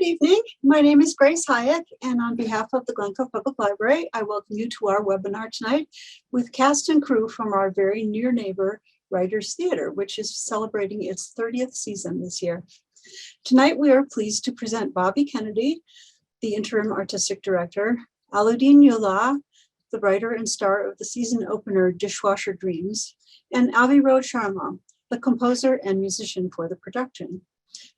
evening. My name is Grace Hayek, and on behalf of the Glencoe Public Library, I welcome you to our webinar tonight with cast and crew from our very near neighbor, Writers Theater, which is celebrating its 30th season this year. Tonight, we are pleased to present Bobby Kennedy, the interim artistic director, Alaudin Ullah, the writer and star of the season opener Dishwasher Dreams, and Avirodh Sharma, the composer and musician for the production.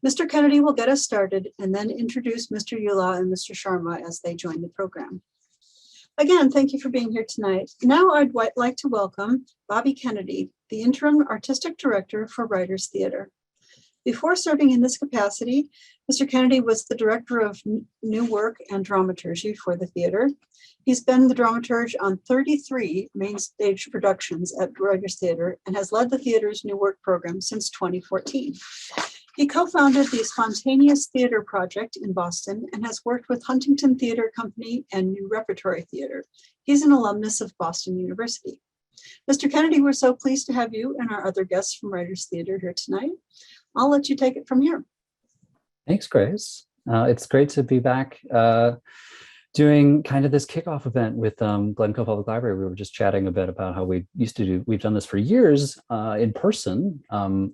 Mr. Kennedy will get us started and then introduce Mr. Ullah and Mr. Sharma as they join the program. Again, thank you for being here tonight. Now I'd like to welcome Bobby Kennedy, the interim artistic director for Writers Theater. Before serving in this capacity, Mr. Kennedy was the director of new work and dramaturgy for the theater. He's been the dramaturge on 33 main stage productions at Writers Theater and has led the theater's new work program since 2014. He co-founded the Spontaneous Theater Project in Boston and has worked with Huntington Theater Company and New Repertory Theater. He's an alumnus of Boston University. Mr. Kennedy, we're so pleased to have you and our other guests from Writers Theater here tonight. I'll let you take it from here. Thanks, Grace. It's great to be back doing kind of this kickoff event with Glencoe Public Library. We were just chatting a bit about how we've done this for years in person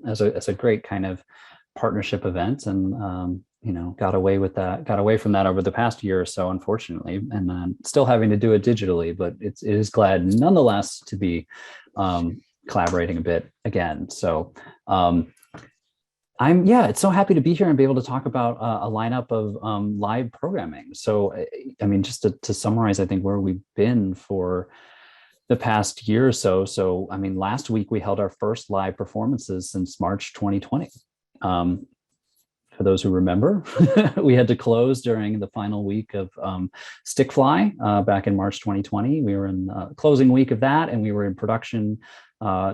as a great kind of partnership event, and got away from that over the past year or so, unfortunately, and still having to do it digitally, but it is glad nonetheless to be collaborating a bit again. So it's so happy to be here and be able to talk about a lineup of live programming. So I mean, just to summarize, I think where we've been for the past year or so. So I mean, last week we held our first live performances since March 2020. For those who remember, we had to close during the final week of Stickfly back in March 2020. We were in closing week of that, and we were in production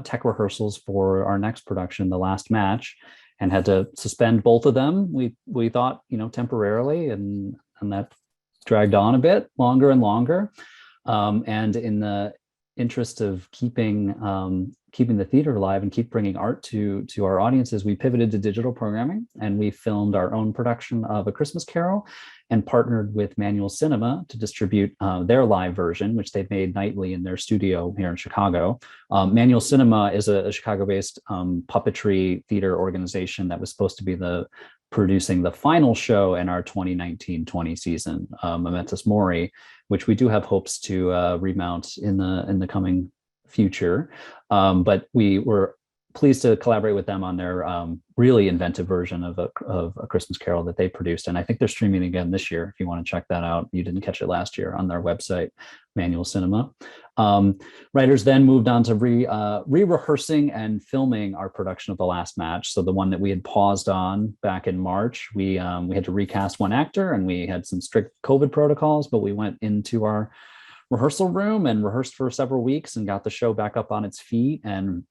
tech rehearsals for our next production, The Last Match, and had to suspend both of them. We thought, temporarily, and that dragged on a bit longer and longer. And in the interest of keeping the theater alive and keep bringing art to our audiences, we pivoted to digital programming, and we filmed our own production of A Christmas Carol and partnered with Manual Cinema to distribute their live version, which they've made nightly in their studio here in Chicago. Manual Cinema is a Chicago-based puppetry theater organization that was supposed to be producing the final show in our 2019-20 season, Memento Mori, which we do have hopes to remount in the coming future. But we were pleased to collaborate with them on their really inventive version of a Christmas Carol that they produced. And I think they're streaming again this year, if you want to check that out. You didn't catch it last year on their website, Manual Cinema. Writers then moved on to re-rehearsing and filming our production of The Last Match. So the one that we had paused on back in March, we had to recast one actor, and we had some strict COVID protocols, but we went into our rehearsal room and rehearsed for several weeks and got the show back up on its feet and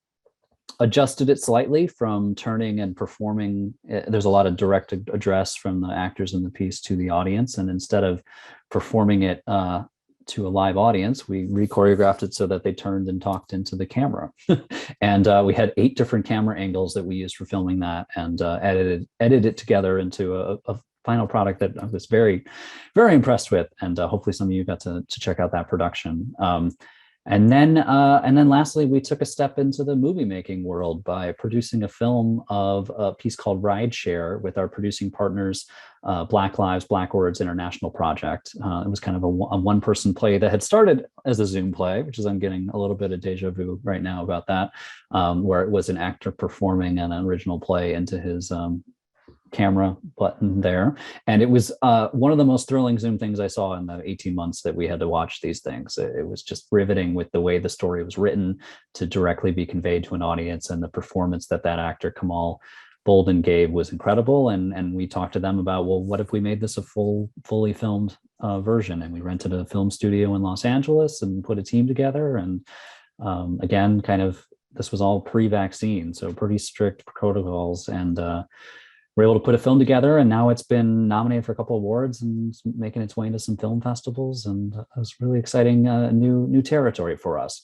adjusted it slightly from turning and performing. There's a lot of direct address from the actors in the piece to the audience. And instead of performing it to a live audience, we re-choreographed it so that they turned and talked into the camera. And we had 8 different camera angles that we used for filming that, and edited it together into a final product that I was very, very impressed with. And hopefully some of you got to check out that production. And then lastly, we took a step into the movie making world by producing a film of a piece called Rideshare with our producing partners, Black Lives, Black Words International Project. It was kind of a one-person play that had started as a Zoom play, which is, I'm getting a little bit of deja vu right now about that, where it was an actor performing an original play into his camera button there. And it was one of the most thrilling Zoom things I saw in the 18 months that we had to watch these things. It was just riveting with the way the story was written to directly be conveyed to an audience, and the performance that actor Kamal Bolden gave was incredible. And we talked to them about, well, what if we made this a fully filmed version? And we rented a film studio in Los Angeles and put a team together. And again, kind of, this was all pre-vaccine, so pretty strict protocols, and we're able to put a film together, and now it's been nominated for a couple awards and making its way into some film festivals, and it's really exciting new territory for us.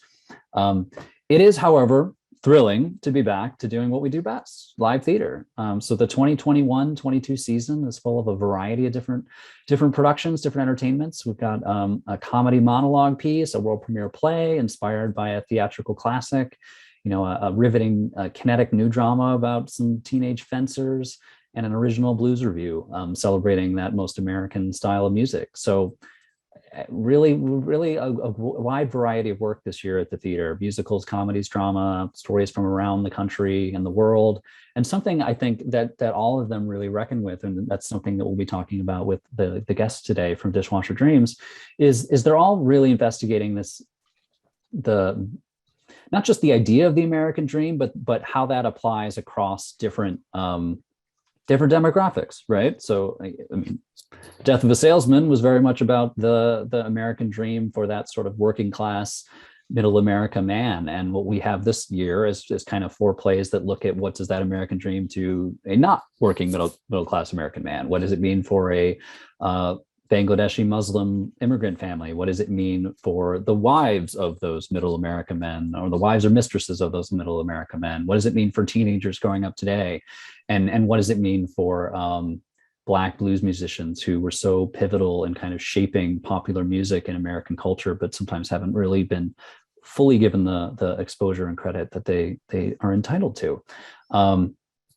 It is, however, thrilling to be back to doing what we do best, live theater. So the 2021-22 season is full of a variety of different productions, different entertainments. We've got a comedy monologue piece, a world premiere play inspired by a theatrical classic, a riveting kinetic new drama about some teenage fencers, and an original blues review celebrating that most American style of music. So really a wide variety of work this year at the theater: musicals, comedies, drama, stories from around the country and the world. And something I think that all of them really reckon with, and that's something that we'll be talking about with the guests today from Dishwasher Dreams, is they're all really investigating not just the idea of the American dream, but how that applies across different demographics, right? So, I mean, Death of a Salesman was very much about the American dream for that sort of working class, middle America man. And what we have this year is kind of 4 plays that look at what does that American dream to a not working middle class American man? What does it mean for a Bangladeshi Muslim immigrant family? What does it mean for the wives of those middle America men, or the wives or mistresses of those middle America men? What does it mean for teenagers growing up today? And what does it mean for Black blues musicians who were so pivotal in kind of shaping popular music in American culture, but sometimes haven't really been fully given the exposure and credit that they are entitled to?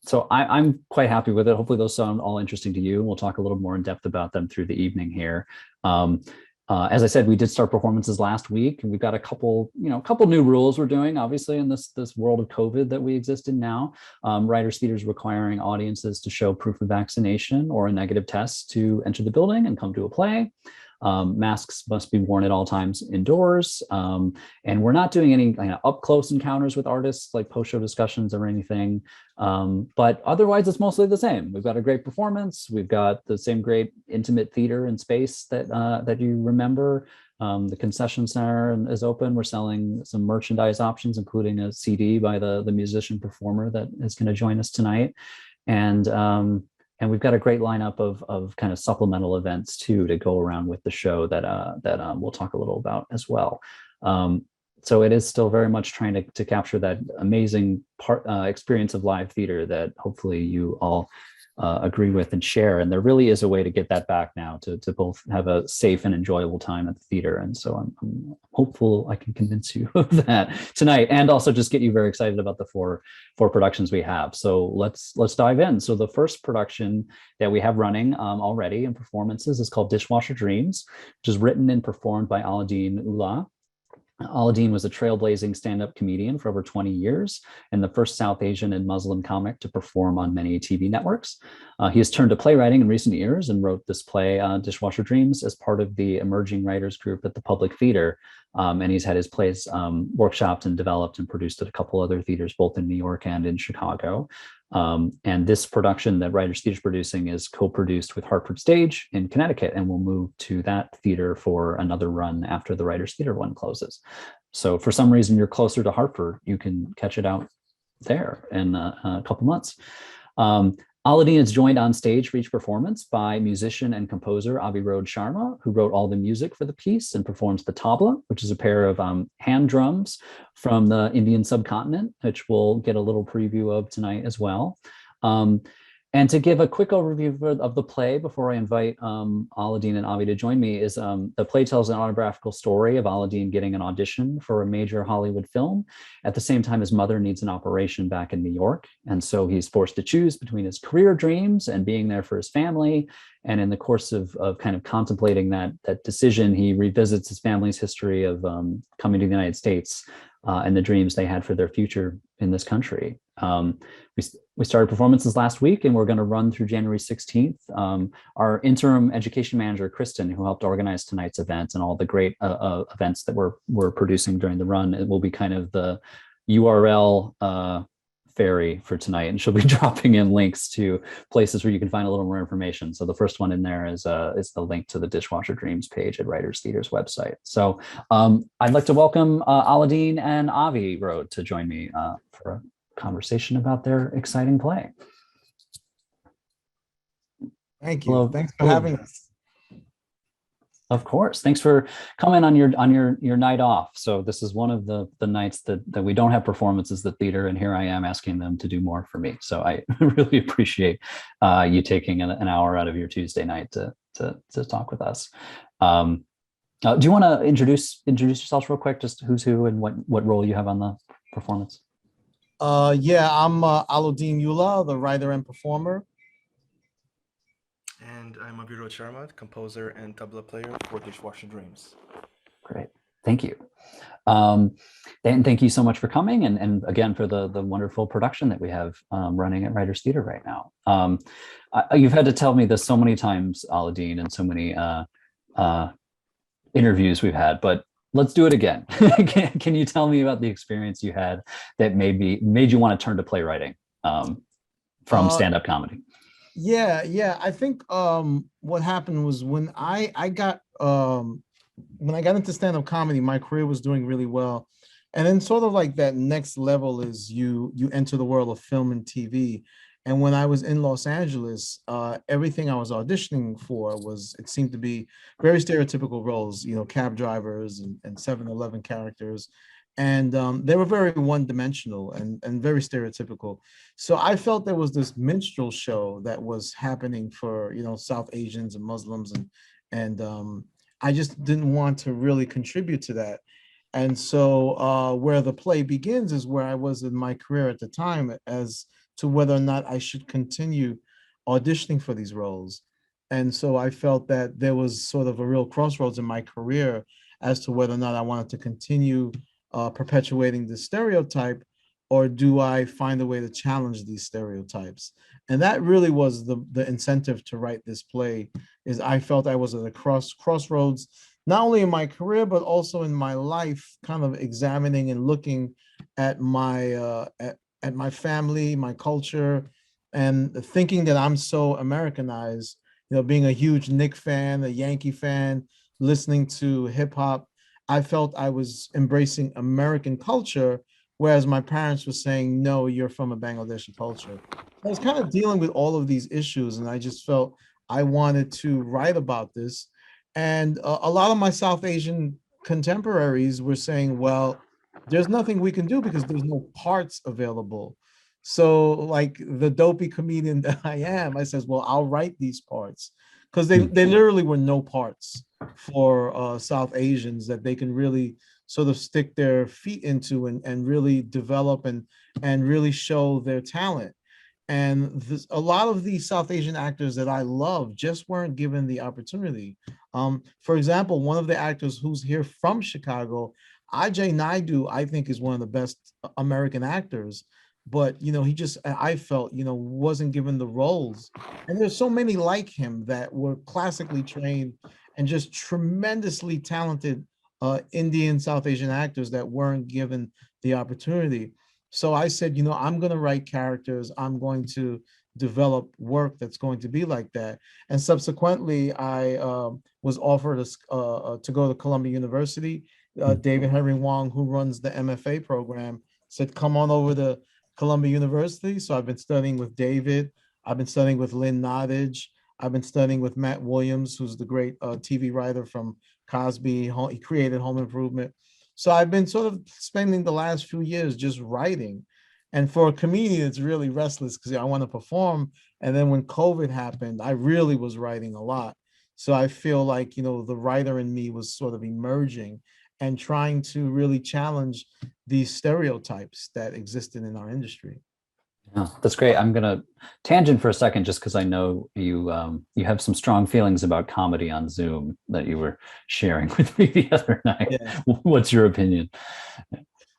So I'm quite happy with it. Hopefully those sound all interesting to you. We'll talk a little more in depth about them through the evening here. As I said, we did start performances last week, and we've got a couple new rules we're doing, obviously, in this world of COVID that we exist in now. Writers Theater is requiring audiences to show proof of vaccination or a negative test to enter the building and come to a play. Masks must be worn at all times indoors. And we're not doing any up close encounters with artists, like post-show discussions or anything. But otherwise, it's mostly the same. We've got a great performance. We've got the same great intimate theater and space that you remember. The concession center is open. We're selling some merchandise options, including a CD by the musician performer that is going to join us tonight. And we've got a great lineup of kind of supplemental events too to go around with the show that we'll talk a little about as well. So it is still very much trying to capture that amazing experience of live theater that hopefully you all agree with and share. And there really is a way to get that back now to both have a safe and enjoyable time at the theater. And so I'm hopeful I can convince you of that tonight, and also just get you very excited about the four productions we have. So let's dive in. So the first production that we have running already in performances is called Dishwasher Dreams, which is written and performed by Alaudin Ullah. Alaudin was a trailblazing stand-up comedian for over 20 years and the first South Asian and Muslim comic to perform on many TV networks. He has turned to playwriting in recent years and wrote this play, Dishwasher Dreams, as part of the emerging writers group at the Public Theater. And he's had his plays workshopped and developed and produced at a couple other theaters, both in New York and in Chicago. And this production that Writers Theater is producing is co-produced with Hartford Stage in Connecticut, and will move to that theater for another run after the Writers Theater one closes. So for some reason you're closer to Hartford, you can catch it out there in a couple months. Alaudin is joined on stage for each performance by musician and composer Avirodh Sharma, who wrote all the music for the piece and performs the tabla, which is a pair of hand drums from the Indian subcontinent, which we'll get a little preview of tonight as well. And to give a quick overview of the play before I invite Alaudin and Avi to join me, is the play tells an autobiographical story of Alaudin getting an audition for a major Hollywood film at the same time his mother needs an operation back in New York. And so he's forced to choose between his career dreams and being there for his family. And in the course of kind of contemplating that decision, he revisits his family's history of coming to the United States and the dreams they had for their future in this country. We started performances last week, and we're going to run through January 16th. Our interim education manager, Kristen, who helped organize tonight's event and all the great events that we're producing during the run, it will be kind of the URL fairy for tonight, and she'll be dropping in links to places where you can find a little more information. So the first one in there is the link to the Dishwasher Dreams page at Writers Theater's website. So I'd like to welcome Alaudin and Avirodh to join me for a conversation about their exciting play. Thank you. Hello. Thanks for having us. Of course. Thanks for coming on your night off. So this is one of the nights that we don't have performances at theater, and here I am asking them to do more for me. So I really appreciate you taking an hour out of your Tuesday night to talk with us. Do you want to introduce yourselves real quick, just who's who and what role you have on the performance? Yeah, I'm Alaudin Ullah, the writer and performer. And I'm Avirodh Sharma, composer and tabla player for Dishwasher Dreams. Great, thank you. And thank you so much for coming, and again for the wonderful production that we have running at Writers Theater right now. You've had to tell me this so many times, Alaudin, and so many interviews we've had, but let's do it again. Can you tell me about the experience you had that made you want to turn to playwriting from stand-up comedy? Yeah. I think what happened was when I got into stand-up comedy, my career was doing really well. And then sort of like that next level is you enter the world of film and TV. And when I was in Los Angeles, everything I was auditioning for it seemed to be very stereotypical roles, cab drivers and 7-Eleven characters. And they were very one-dimensional and very stereotypical. So I felt there was this minstrel show that was happening for, South Asians and Muslims. And I just didn't want to really contribute to that. And so where the play begins is where I was in my career at the time as to whether or not I should continue auditioning for these roles. And so I felt that there was sort of a real crossroads in my career as to whether or not I wanted to continue perpetuating this stereotype, or do I find a way to challenge these stereotypes? And that really was the incentive to write this play, is I felt I was at a crossroads, not only in my career, but also in my life, kind of examining and looking at my at my family, my culture, and thinking that I'm so Americanized, being a huge Knick fan, a Yankee fan, listening to hip hop. I felt I was embracing American culture, whereas my parents were saying, no, you're from a Bangladeshi culture. I was kind of dealing with all of these issues, and I just felt I wanted to write about this. And a lot of my South Asian contemporaries were saying, well, there's nothing we can do because there's no parts available. So like the dopey comedian that I am, I says, well, I'll write these parts, because they literally were no parts for South Asians that they can really sort of stick their feet into and really develop and really show their talent. And a lot of these South Asian actors that I love just weren't given the opportunity. For example, one of the actors who's here from Chicago, Ajay Naidu, I think is one of the best American actors, but he just, I felt, wasn't given the roles. And there's so many like him that were classically trained and just tremendously talented Indian South Asian actors that weren't given the opportunity. So I said, I'm going to write characters. I'm going to develop work that's going to be like that. And subsequently, I was offered to go to Columbia University. David Henry Wong, who runs the MFA program, said, come on over to Columbia University. So I've been studying with David. I've been studying with Lynn Nottage. I've been studying with Matt Williams, who's the great TV writer from Cosby. He created Home Improvement. So I've been sort of spending the last few years just writing. And for a comedian, it's really restless because I want to perform. And then when COVID happened, I really was writing a lot. So I feel like, the writer in me was sort of emerging and trying to really challenge these stereotypes that existed in our industry. Yeah, that's great. I'm going to tangent for a second, just because I know you have some strong feelings about comedy on Zoom that you were sharing with me the other night. Yeah. What's your opinion?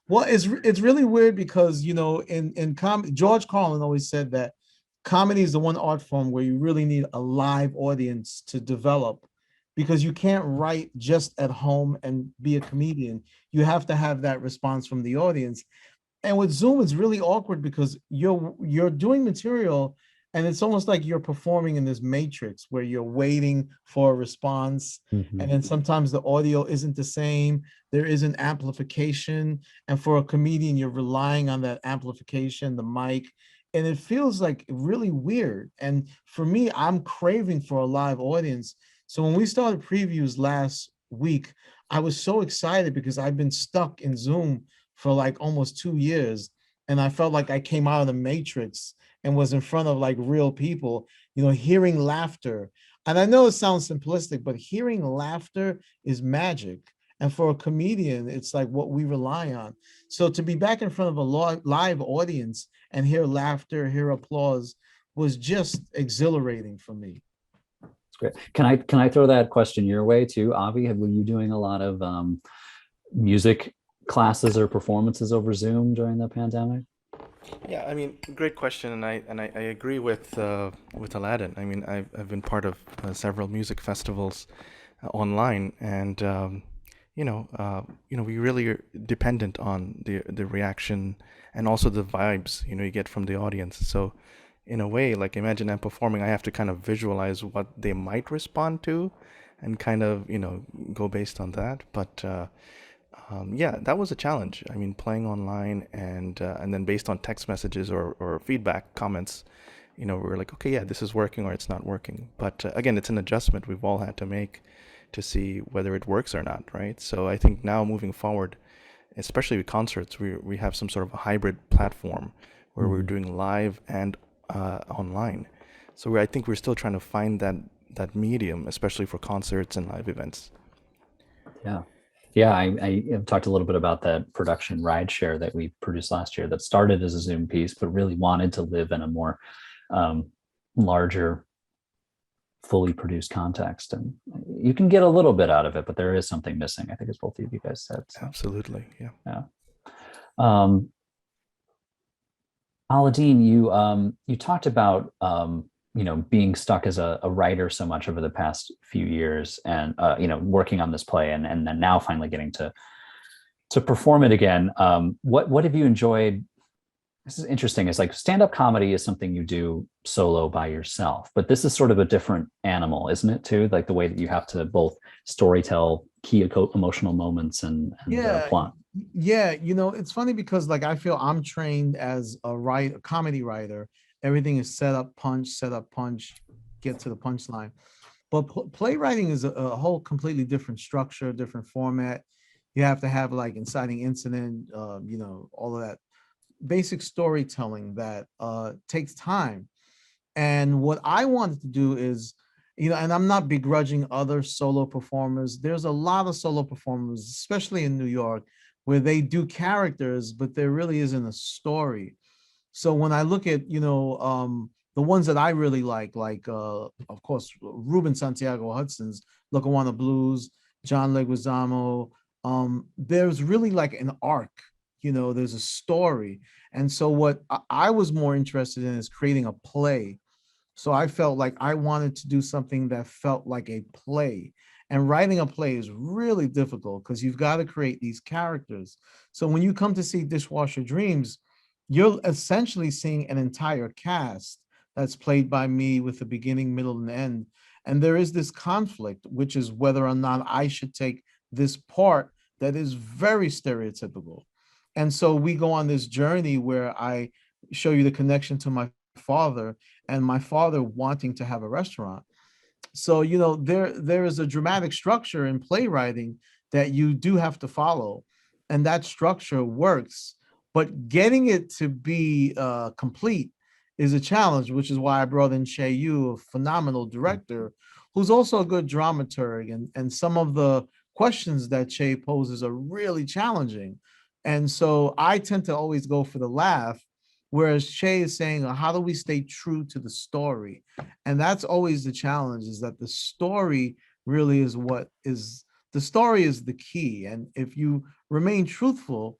Well, it's really weird because, in comedy, George Carlin always said that comedy is the one art form where you really need a live audience to develop, because you can't write just at home and be a comedian. You have to have that response from the audience. And with Zoom, it's really awkward because you're doing material and it's almost like you're performing in this matrix where you're waiting for a response. Mm-hmm. And then sometimes the audio isn't the same. There is an amplification. And for a comedian, you're relying on that amplification, the mic, and it feels like really weird. And for me, I'm craving for a live audience. So when we started previews last week, I was so excited because I've been stuck in Zoom for like almost 2 years. And I felt like I came out of the matrix and was in front of like real people, hearing laughter. And I know it sounds simplistic, but hearing laughter is magic. And for a comedian, it's like what we rely on. So to be back in front of a live audience and hear laughter, hear applause was just exhilarating for me. That's great. Can I throw that question your way too, Avi? Were you doing a lot of music classes or performances over Zoom during the pandemic? Yeah, I mean, great question, and I agree with Alaudin. I mean, I've been part of several music festivals online, and we really are dependent on the reaction and also the vibes you get from the audience. So, in a way, like imagine I'm performing, I have to kind of visualize what they might respond to, and kind of go based on that. But yeah, that was a challenge. I mean, playing online and then based on text messages or feedback comments, we were like, okay, yeah, this is working or it's not working. But again, it's an adjustment we've all had to make to see whether it works or not, right? So I think now moving forward, especially with concerts, we have some sort of a hybrid platform where we're doing live and online. So I think we're still trying to find that medium, especially for concerts and live events. Yeah. Yeah, I have talked a little bit about that production rideshare that we produced last year that started as a Zoom piece, but really wanted to live in a more larger, fully produced context. And you can get a little bit out of it, but there is something missing, I think, as both of you guys said. So. Absolutely, yeah. Yeah. Alaudin, you talked about being stuck as a writer so much over the past few years and, working on this play and then now finally getting to perform it again. What have you enjoyed? This is interesting. It's like stand-up comedy is something you do solo by yourself, but this is sort of a different animal, isn't it too? Like the way that you have to both storytell key emotional moments and plot. Yeah. It's funny because like, I feel I'm trained as a comedy writer. Everything is set up, punch, get to the punchline. But playwriting is a whole completely different structure, different format. You have to have like inciting incident, all of that basic storytelling that takes time. And what I wanted to do is, and I'm not begrudging other solo performers. There's a lot of solo performers, especially in New York, where they do characters, but there really isn't a story. So when I look at, the ones that I really like, of course, Ruben Santiago Hudson's Lackawanna Blues, John Leguizamo, there's really like an arc, there's a story. And so what I was more interested in is creating a play. So I felt like I wanted to do something that felt like a play. And writing a play is really difficult because you've got to create these characters. So when you come to see Dishwasher Dreams, you're essentially seeing an entire cast that's played by me with the beginning, middle, and end. And there is this conflict, which is whether or not I should take this part that is very stereotypical. And so we go on this journey where I show you the connection to my father and my father wanting to have a restaurant. So, there is a dramatic structure in playwriting that you do have to follow. And that structure works. But getting it to be complete is a challenge, which is why I brought in Che Yu, a phenomenal director, who's also a good dramaturg. And some of the questions that Che poses are really challenging. And so I tend to always go for the laugh, whereas Che is saying, how do we stay true to the story? And that's always the challenge, is that the story really is the story is the key. And if you remain truthful,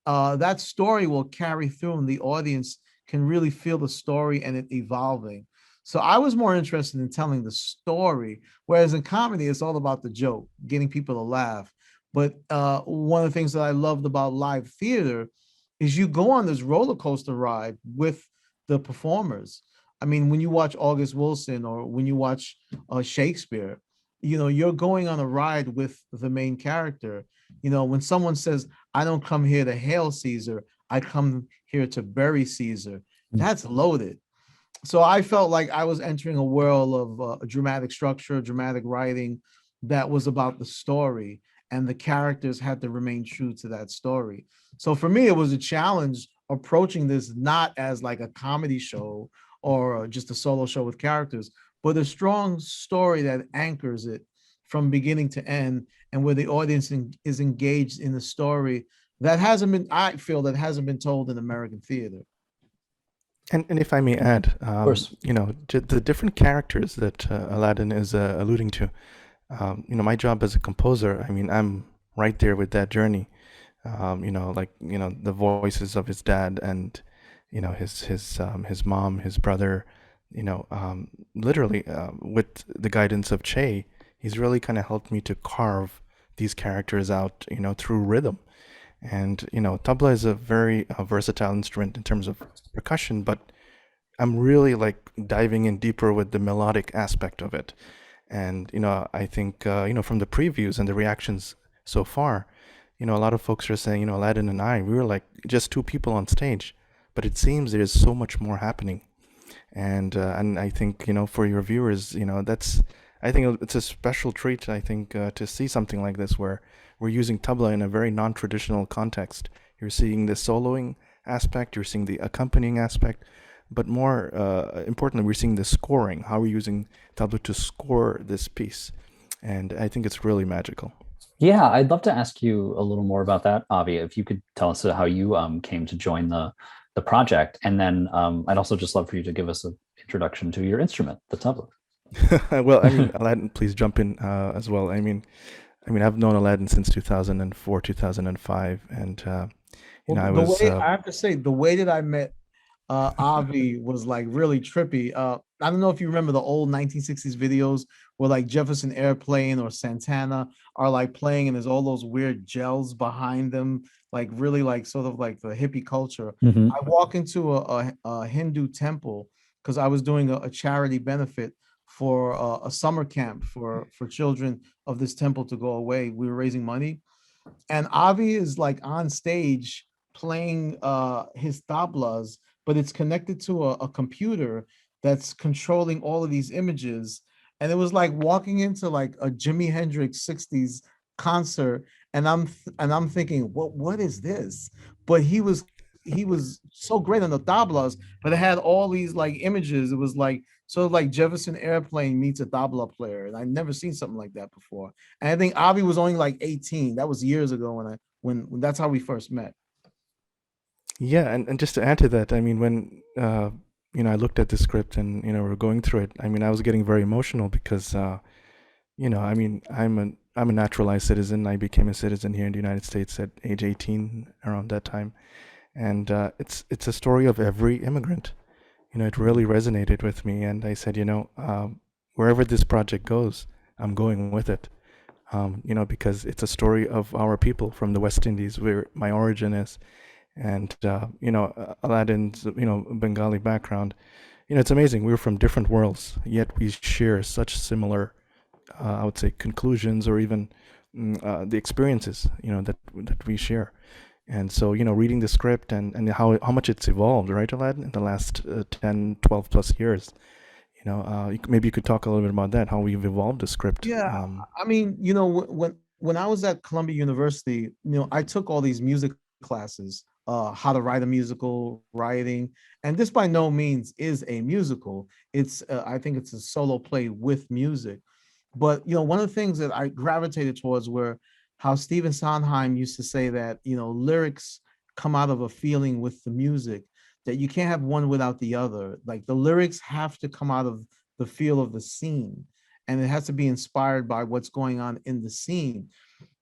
that story will carry through and the audience can really feel the story and it evolving. So I was more interested in telling the story, whereas in comedy, it's all about the joke, getting people to laugh. But one of the things that I loved about live theater is you go on this roller coaster ride with the performers. I mean, when you watch August Wilson or when you watch Shakespeare, you're going on a ride with the main character. When someone says, I don't come here to hail Caesar, I come here to bury Caesar, that's loaded. So I felt like I was entering a world of dramatic structure, dramatic writing that was about the story, and the characters had to remain true to that story. So for me, it was a challenge approaching this not as like a comedy show or just a solo show with characters, but a strong story that anchors it from beginning to end, and where the audience is engaged in the story that hasn't been, I feel, that hasn't been told in American theater. And if I may add, Of course. the different characters that Alaudin is alluding to, my job as a composer, I mean, I'm right there with that journey. The voices of his dad and, his mom, his brother, literally with the guidance of Che, he's really kind of helped me to carve these characters out, through rhythm. And, tabla is a very versatile instrument in terms of percussion, but I'm really like diving in deeper with the melodic aspect of it. And, I think, from the previews and the reactions so far, a lot of folks are saying, Alaudin and I, we were like just two people on stage, but it seems there's so much more happening. And I think, for your viewers, I think it's a special treat, I think, to see something like this where we're using tabla in a very non-traditional context. You're seeing the soloing aspect, you're seeing the accompanying aspect, but more importantly, we're seeing the scoring, how we're using tabla to score this piece. And I think it's really magical. Yeah, I'd love to ask you a little more about that, Avi. If you could tell us how you came to join the project, and then I'd also just love for you to give us an introduction to your instrument, the tabla. Well, I mean, Alaudin, please jump in as well. I mean, I've known Alaudin since 2004, 2005, and I was. I have to say, the way that I met Avi was like really trippy. I don't know if you remember the old 1960s videos where like Jefferson Airplane or Santana are like playing, and there's all those weird gels behind them, like really like sort of like the hippie culture. Mhm. I walk into a Hindu temple because I was doing a charity benefit for a summer camp for children of this temple to go away. We were raising money, and Avi is like on stage playing his tablas, but it's connected to a computer that's controlling all of these images. And it was like walking into like a Jimi Hendrix 60s concert, and I'm thinking, what is this? But he was so great on the tablas, but it had all these like images. It was like sort of like Jefferson Airplane meets a tabla player, and I'd never seen something like that before. And I think Avi was only like 18. That was years ago when that's how we first met. Yeah, and just to add to that, I mean, when I looked at the script and we're going through it, I mean, I was getting very emotional because I mean, I'm a naturalized citizen. I became a citizen here in the United States at age 18, around that time, and it's a story of every immigrant. It really resonated with me, and I said, wherever this project goes, I'm going with it. Because it's a story of our people from the West Indies, where my origin is, and Alaudin's Bengali background. It's amazing. We're from different worlds, yet we share such similar, I would say, conclusions or even the experiences that we share. And so, reading the script and how much it's evolved, right, Alaudin, in the last 10, 12 plus years. Maybe you could talk a little bit about that, how we've evolved the script. Yeah, I mean, when I was at Columbia University, I took all these music classes, how to write a musical, writing, and this by no means is a musical. It's I think it's a solo play with music. But one of the things that I gravitated towards were how Stephen Sondheim used to say that lyrics come out of a feeling with the music, that you can't have one without the other. Like the lyrics have to come out of the feel of the scene, and it has to be inspired by what's going on in the scene.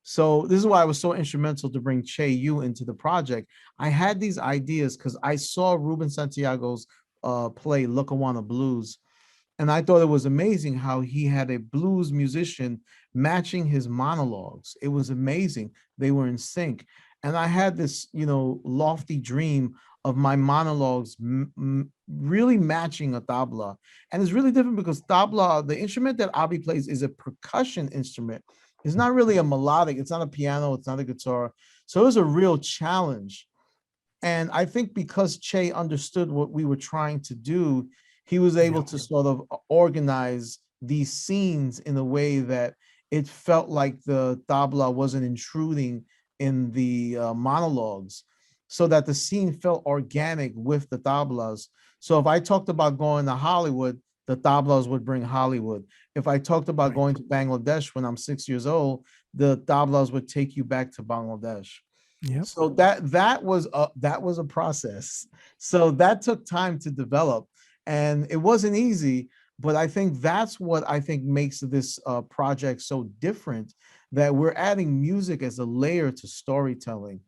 So this is why it was so instrumental to bring Che Yu into the project. I had these ideas because I saw Ruben Santiago's play Lackawanna Blues, and I thought it was amazing how he had a blues musician matching his monologues. It was amazing. They were in sync. And I had this, lofty dream of my monologues really matching a tabla. And it's really different because tabla, the instrument that Abi plays, is a percussion instrument. It's not really a melodic. It's not a piano. It's not a guitar. So it was a real challenge. And I think because Che understood what we were trying to do, he was able to sort of organize these scenes in a way that it felt like the tabla wasn't intruding in the monologues, so that the scene felt organic with the tablas. So if I talked about going to Hollywood, the tablas would bring Hollywood. If I talked about Right. going to Bangladesh when I'm 6 years old, the tablas would take you back to Bangladesh. Yep. So that was a process. So that took time to develop, and it wasn't easy. But I think that's what I think makes this project so different. That we're adding music as a layer to storytelling,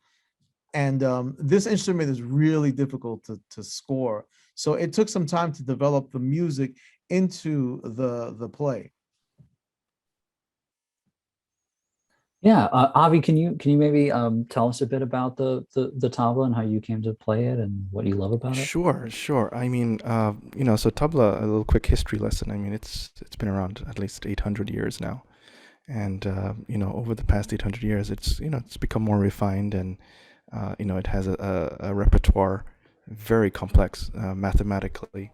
and this instrument is really difficult to score. So it took some time to develop the music into the play. Yeah, Avi, can you maybe tell us a bit about the tabla and how you came to play it and what you love about it? Sure, sure. I mean, so tabla, a little quick history lesson. I mean, it's been around at least 800 years now, and over the past 800 years, it's become more refined, and it has a repertoire very complex mathematically.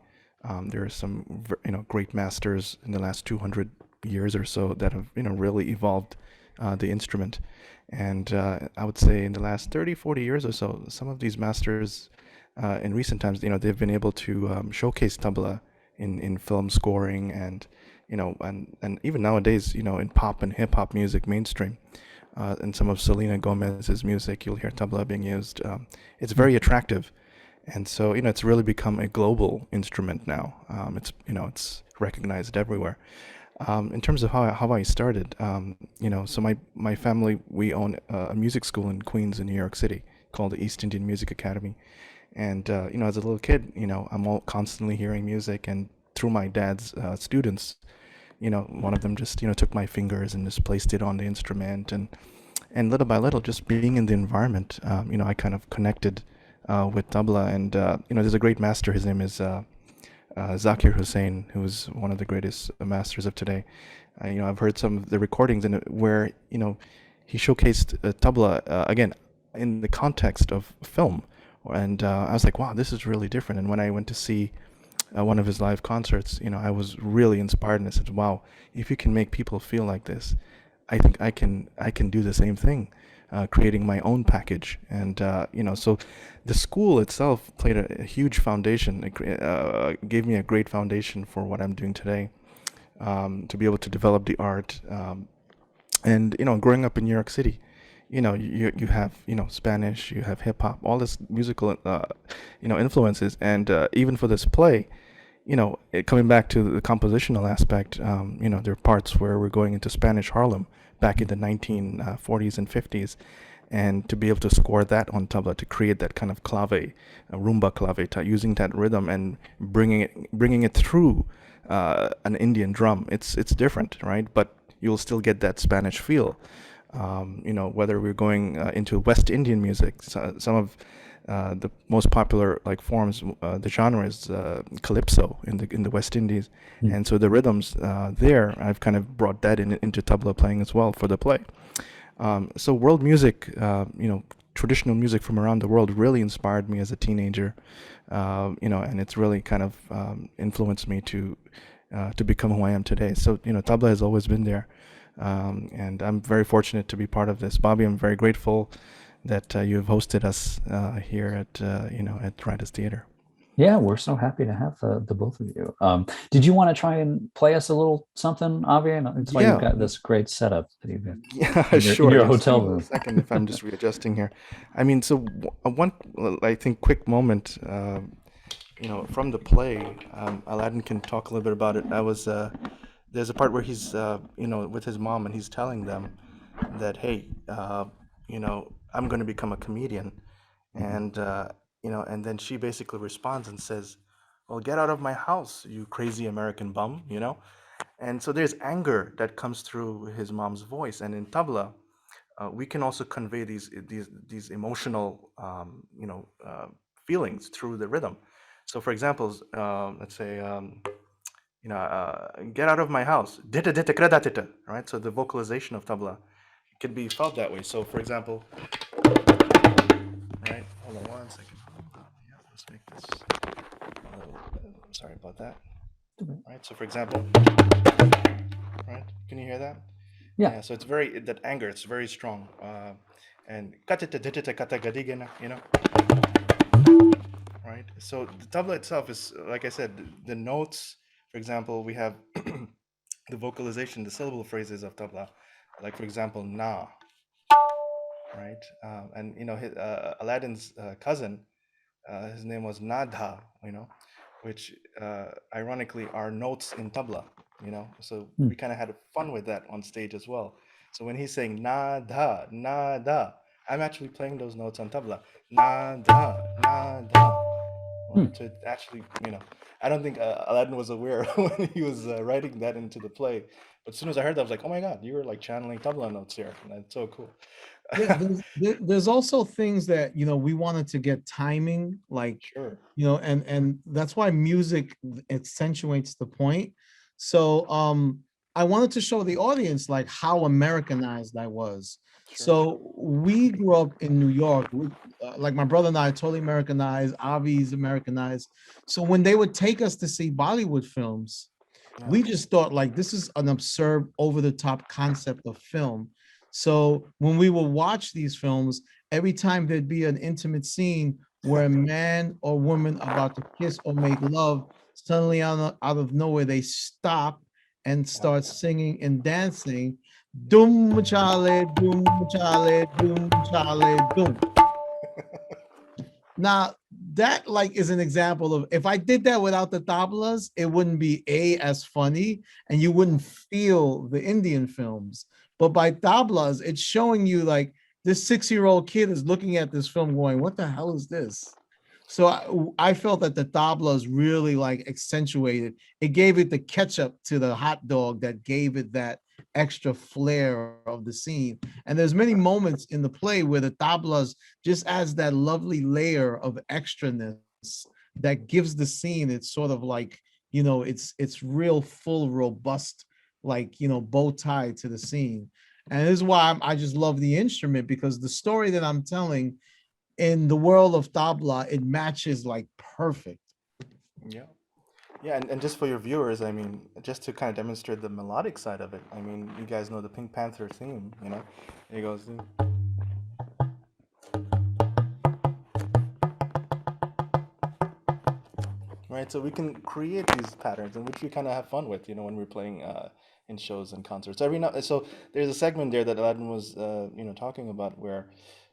There are some great masters in the last 200 years or so that have really evolved the instrument. And I would say in the last 30, 40 years or so, some of these masters in recent times, they've been able to showcase tabla in film scoring, and and even nowadays, in pop and hip hop music mainstream. In some of Selena Gomez's music, you'll hear tabla being used. It's very attractive, and so it's really become a global instrument now. It's recognized everywhere. In terms of how I started, so my family, we own a music school in Queens in New York City called the East Indian Music Academy, and as a little kid, I'm all constantly hearing music, and through my dad's students, one of them just took my fingers and just placed it on the instrument, and little by little, just being in the environment, I kind of connected with tabla, and there's a great master. His name is Zakir Hussain, who's one of the greatest masters of today. I've heard some of the recordings in it where he showcased tabla again in the context of film, and I was like, wow, this is really different. And when I went to see one of his live concerts, I was really inspired, and I said, wow, if you can make people feel like this, I think I can do the same thing, creating my own package. And so the school itself played a huge foundation. It gave me a great foundation for what I'm doing today, to be able to develop the art. And growing up in New York City, you have Spanish, you have hip hop, all this musical influences, and even for this play, coming back to the compositional aspect, there are parts where we're going into Spanish Harlem back in the 1940s and 50s, and to be able to score that on tabla, to create that kind of clave, rumba clave, using that rhythm and bringing it through an Indian drum. It's different, right? But you'll still get that Spanish feel. Whether we're going into West Indian music, some of the most popular forms, the genre is calypso in the West Indies, and so the rhythms there, I've kind of brought that into tabla playing as well for the play. So world music, traditional music from around the world really inspired me as a teenager, and it's really kind of influenced me to become who I am today. So tabla has always been there. And I'm very fortunate to be part of this. Bobby, I'm very grateful that you've hosted us here at Writers Theater. Yeah, we're so happy to have the both of you. Did you want to try and play us a little something, Avi? It's why you've got this great setup that you've got. Yeah, sure. In your Just hotel give me room. a second if I'm just readjusting here. I mean, so one, I think, quick moment, from the play, Alaudin can talk a little bit about it. There's a part where he's, with his mom, and he's telling them that, hey, I'm going to become a comedian. And, and then she basically responds and says, well, get out of my house, you crazy American bum, And so there's anger that comes through his mom's voice. And in tabla, we can also convey these emotional, feelings through the rhythm. So for example, let's say, get out of my house. Dita dita kreda dita, right? So the vocalization of tabla can be felt that way. So for example, right? Hold on one second. Yeah, let's make this a little I'm sorry about that. Right. So for example, right, can you hear that? Yeah. So it's very, that anger, it's very strong. And you know, right? So the tabla itself is, like I said, the notes, for example, we have the vocalization, the syllable phrases of tabla, like for example, na, right? And you know, Aladdin's cousin, his name was Nada, you know, which ironically are notes in tabla, you know. So we kind of had fun with that on stage as well. So when he's saying nada, nada, I'm actually playing those notes on tabla. Nada, nada. Right? So it actually, you know, I don't think Aladdin was aware when he was writing that into the play. But as soon as I heard that, I was like, oh my God, you were like channeling tabla notes here. And that's so cool. Yeah, there's also things that, you know, we wanted to get timing, like, Sure. you know, and that's why music accentuates the point. So I wanted to show the audience like how Americanized I was. Sure. So we grew up in New York. Like my brother and I, totally Americanized. Avi's Americanized. So when they would take us to see Bollywood films, we just thought like this is an absurd, over-the-top concept of film. So when we would watch these films, every time there'd be an intimate scene where a man or woman about to kiss or make love, suddenly out of nowhere, they stop and start singing and dancing. Dum chale, dum chale, dum chale, dum. Now, that like is an example of, if I did that without the tablas, it wouldn't be as funny and you wouldn't feel the Indian films. But by tablas, it's showing you like this 6-year-old kid is looking at this film going, what the hell is this? So I felt that the tablas really like accentuated. It gave it the ketchup to the hot dog that gave it that extra flair of the scene. And there's many moments in the play where the tablas just adds that lovely layer of extraness that gives the scene, it's sort of like, you know, it's real full, robust, like, you know, bow tie to the scene. And this is why I just love the instrument, because the story that I'm telling in the world of tabla, it matches like perfect. Yeah. Yeah, and just for your viewers, I mean, just to kind of demonstrate the melodic side of it, I mean, you guys know the Pink Panther theme, you know? It goes, right? So we can create these patterns, and which we kind of have fun with, you know, when we're playing in shows and concerts. Every now, so there's a segment there that Aladdin was, you know, talking about where,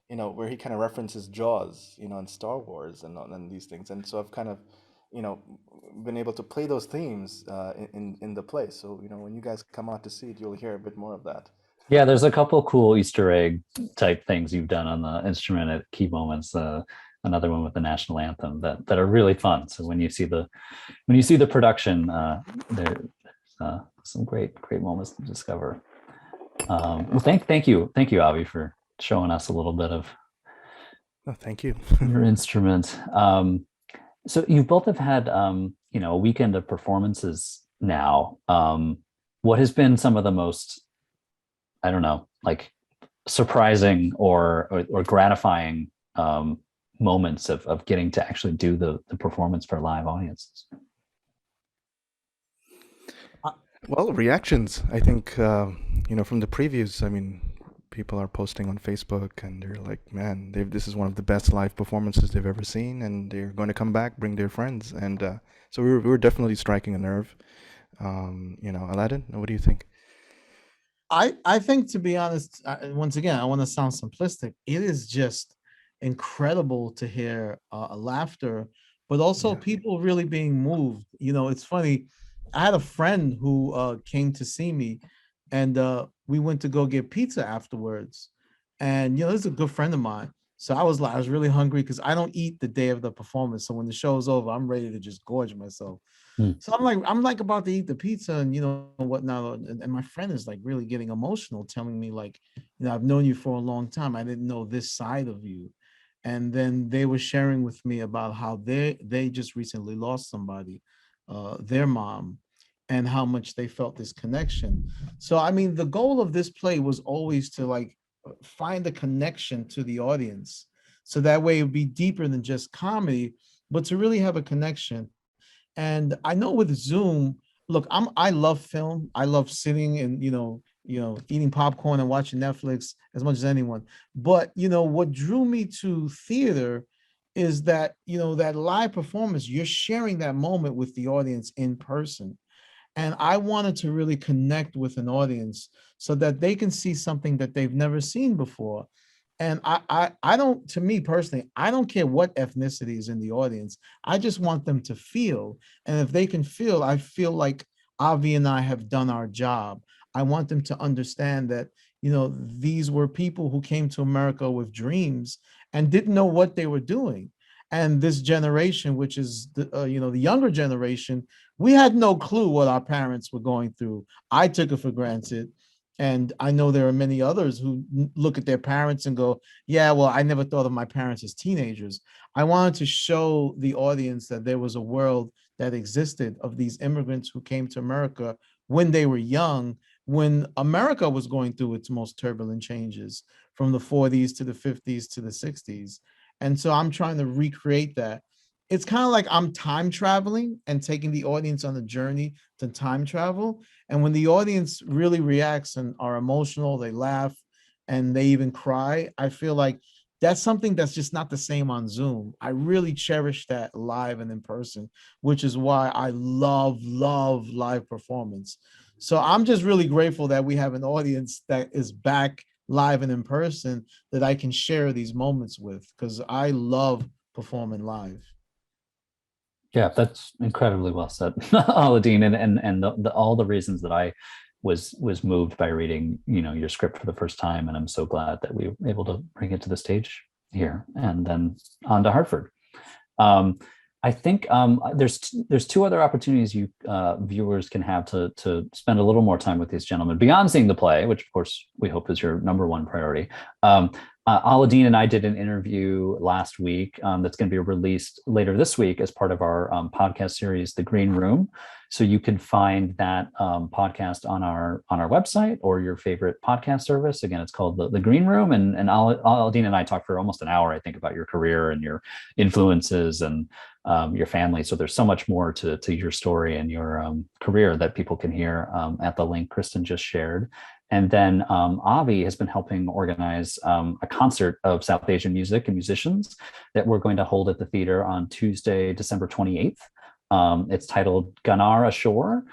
you know, where he kind of references Jaws, you know, and Star Wars and these things. And so I've kind of, you know, been able to play those themes in the play. So, you know, when you guys come out to see it, you'll hear a bit more of that. Yeah, there's a couple cool Easter egg type things you've done on the instrument at key moments. Another one with the national anthem that are really fun. So when you see the production, there's some great moments to discover. Well, thank you, Avi, for showing us a little bit of thank you. your instrument. So you both have had you know, a weekend of performances now. What has been some of the most, I don't know, like surprising or gratifying moments of getting to actually do the performance for live audiences? Well, reactions, I think, you know, from the previews, I mean, people are posting on Facebook and they're like, man, this is one of the best live performances they've ever seen, and they're going to come back, bring their friends. And so we were definitely striking a nerve. You know, Aladdin, what do you think? I think, to be honest, once again, I want to sound simplistic. It is just incredible to hear laughter, but also people really being moved. You know, it's funny. I had a friend who came to see me, and we went to go get pizza afterwards. And you know, this is a good friend of mine. So I was really hungry because I don't eat the day of the performance. So when the show's over, I'm ready to just gorge myself. So I'm like about to eat the pizza and, you know, whatnot. And my friend is like really getting emotional, telling me like, you know, I've known you for a long time. I didn't know this side of you. And then they were sharing with me about how they just recently lost somebody, their mom, and how much they felt this connection. So, I mean, the goal of this play was always to like find a connection to the audience. So that way it would be deeper than just comedy, but to really have a connection. And I know with Zoom, look, I love film. I love sitting and eating popcorn and watching Netflix as much as anyone. But what drew me to theater is that that live performance, you're sharing that moment with the audience in person. And I wanted to really connect with an audience so that they can see something that they've never seen before. And I don't, to me personally, I don't care what ethnicity is in the audience. I just want them to feel. And if they can feel, I feel like Avi and I have done our job. I want them to understand that, these were people who came to America with dreams and didn't know what they were doing. And this generation, which is the younger generation, we had no clue what our parents were going through. I took it for granted. And I know there are many others who look at their parents and go, yeah, well, I never thought of my parents as teenagers. I wanted to show the audience that there was a world that existed of these immigrants who came to America when they were young, when America was going through its most turbulent changes from the 40s to the 50s to the 60s. And so I'm trying to recreate that. It's kind of like I'm time traveling and taking the audience on a journey to time travel. And when the audience really reacts and are emotional, they laugh and they even cry, I feel like that's something that's just not the same on Zoom. I really cherish that live and in person, which is why I love live performance. So I'm just really grateful that we have an audience that is back live and in person that I can share these moments with, because I love performing live. Yeah, that's incredibly well said, Alaudin, and all the reasons that I was moved by reading your script for the first time, and I'm so glad that we were able to bring it to the stage here and then on to Hartford. I think there's two other opportunities you viewers can have to spend a little more time with these gentlemen beyond seeing the play, which of course we hope is your number one priority. Alaudin and I did an interview last week that's going to be released later this week as part of our podcast series, The Green Room. So you can find that podcast on our website or your favorite podcast service. Again, it's called The Green Room. And Alaudin and I talked for almost an hour, I think, about your career and your influences and your family. So there's so much more to your story and your career that people can hear at the link Kristen just shared. And then Avi has been helping organize a concert of South Asian music and musicians that we're going to hold at the theater on Tuesday, December 28th. It's titled Ganar Ashore,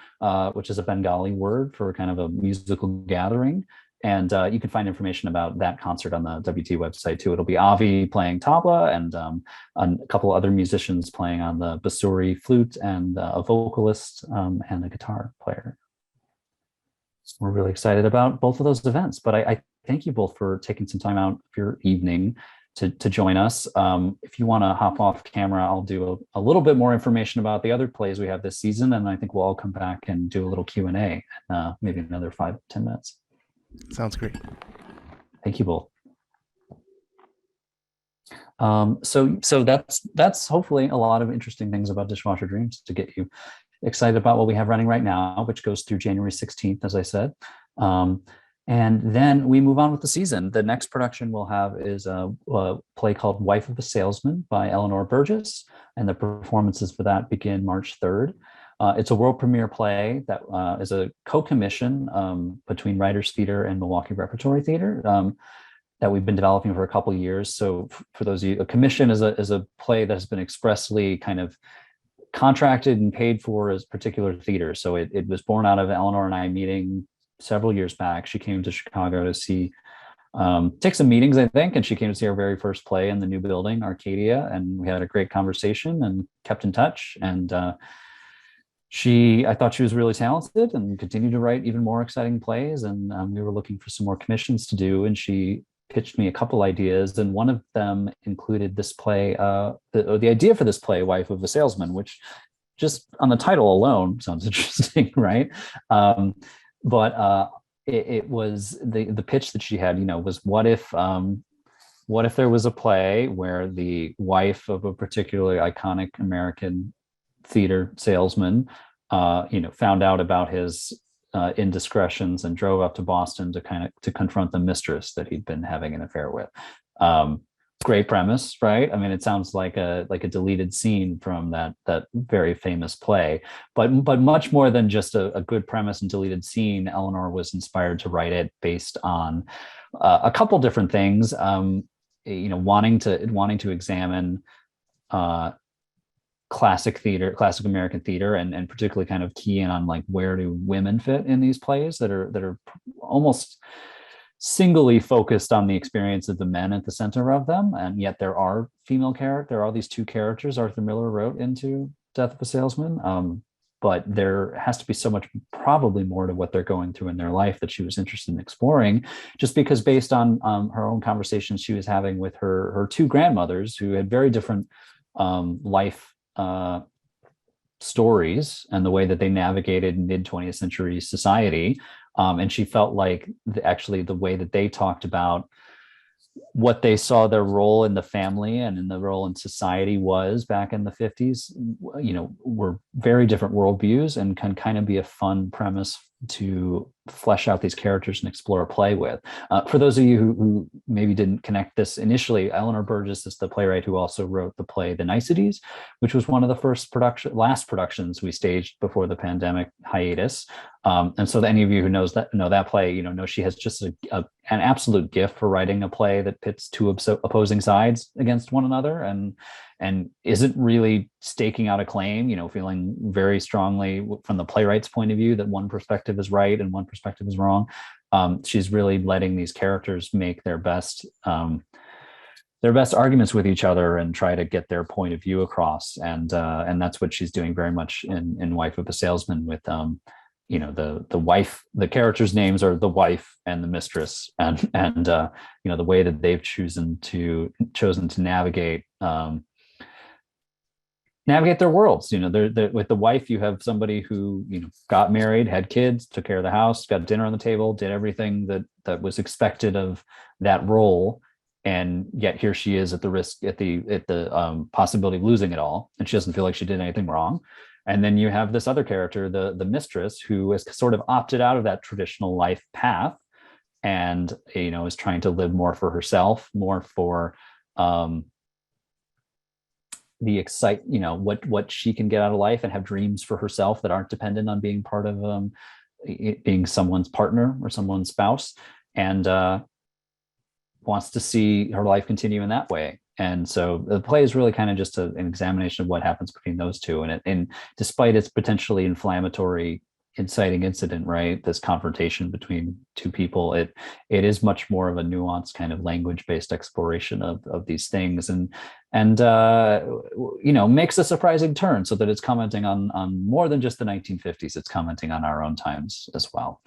which is a Bengali word for kind of a musical gathering. And you can find information about that concert on the WT website too. It'll be Avi playing tabla and a couple other musicians playing on the basuri flute and a vocalist and a guitar player. We're really excited about both of those events, but I thank you both for taking some time out of your evening to join us. If you want to hop off camera, I'll do a little bit more information about the other plays we have this season, and I think we'll all come back and do a little Q&A, maybe another 5-10 minutes. Sounds great. Thank you both. So that's hopefully a lot of interesting things about Dishwasher Dreams to get you excited about what we have running right now, which goes through January 16th, as I said. And then we move on with the season. The next production we'll have is a play called Wife of a Salesman by Eleanor Burgess, and the performances for that begin March 3rd. It's a world premiere play that is a co-commission between Writers Theater and Milwaukee Repertory Theater that we've been developing for a couple of years. So for those of you, a commission is a play that has been expressly kind of contracted and paid for as particular theater. So it was born out of Eleanor and I meeting several years back. She came to Chicago to see, take some meetings, I think, and she came to see our very first play in the new building, Arcadia, and we had a great conversation and kept in touch. And I thought she was really talented and continued to write even more exciting plays. And we were looking for some more commissions to do, and she pitched me a couple ideas, and one of them included this play, the idea for this play, Wife of a Salesman, which just on the title alone sounds interesting, right? But it was the pitch that she had, was what if there was a play where the wife of a particularly iconic American theater salesman, found out about his indiscretions and drove up to Boston to confront the mistress that he'd been having an affair with. great premise, right? I mean, it sounds like a deleted scene from that very famous play, but much more than just a good premise and deleted scene. Eleanor was inspired to write it based on a couple different things. Wanting to examine classic American theater, and particularly kind of key in on like where do women fit in these plays that are almost singly focused on the experience of the men at the center of them, and yet there are these two characters Arthur Miller wrote into Death of a Salesman, but there has to be so much, probably more, to what they're going through in their life that she was interested in exploring, just because based on her own conversations she was having with her two grandmothers who had very different life stories and the way that they navigated mid 20th century society. And she felt like actually the way that they talked about what they saw their role in the family and in the role in society was back in the 50s, were very different worldviews, and can kind of be a fun premise to flesh out these characters and explore a play with. For those of you who maybe didn't connect this initially, Eleanor Burgess is the playwright who also wrote the play The Niceties, which was one of the last productions we staged before the pandemic hiatus. And so any of you who know that play, know she has just an absolute gift for writing a play that pits two opposing sides against one another, and isn't really staking out a claim, feeling very strongly from the playwright's point of view that one perspective is right and one perspective is wrong. She's really letting these characters make their best arguments with each other and try to get their point of view across. And that's what she's doing very much in Wife of a Salesman with, the wife, the characters' names are the wife and the mistress, and the way that they've chosen to navigate their worlds. With the wife, you have somebody who got married, had kids, took care of the house, got dinner on the table, did everything that was expected of that role, and yet here she is at the possibility of losing it all, and she doesn't feel like she did anything wrong. And then you have this other character, the mistress, who has sort of opted out of that traditional life path, and is trying to live more for herself, more for what she can get out of life, and have dreams for herself that aren't dependent on being part of being someone's partner or someone's spouse, and wants to see her life continue in that way. And so the play is really kind of just an examination of what happens between those two. And despite its potentially inflammatory, inciting incident, right, this confrontation between two people, it is much more of a nuanced kind of language-based exploration of these things, and makes a surprising turn, so that it's commenting on more than just the 1950s. It's commenting on our own times as well.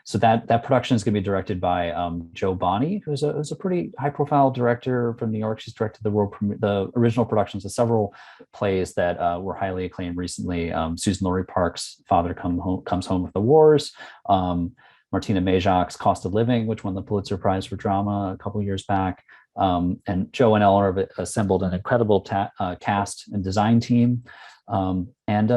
So that production is going to be directed by Jo Bonney, who's a pretty high-profile director from New York. She's directed the original productions of several plays that were highly acclaimed recently. Susan Laurie Park's Father Comes Home with the Wars, Martina Majok's Cost of Living, which won the Pulitzer Prize for Drama a couple years back. And Jo and Eleanor have assembled an incredible cast and design team. And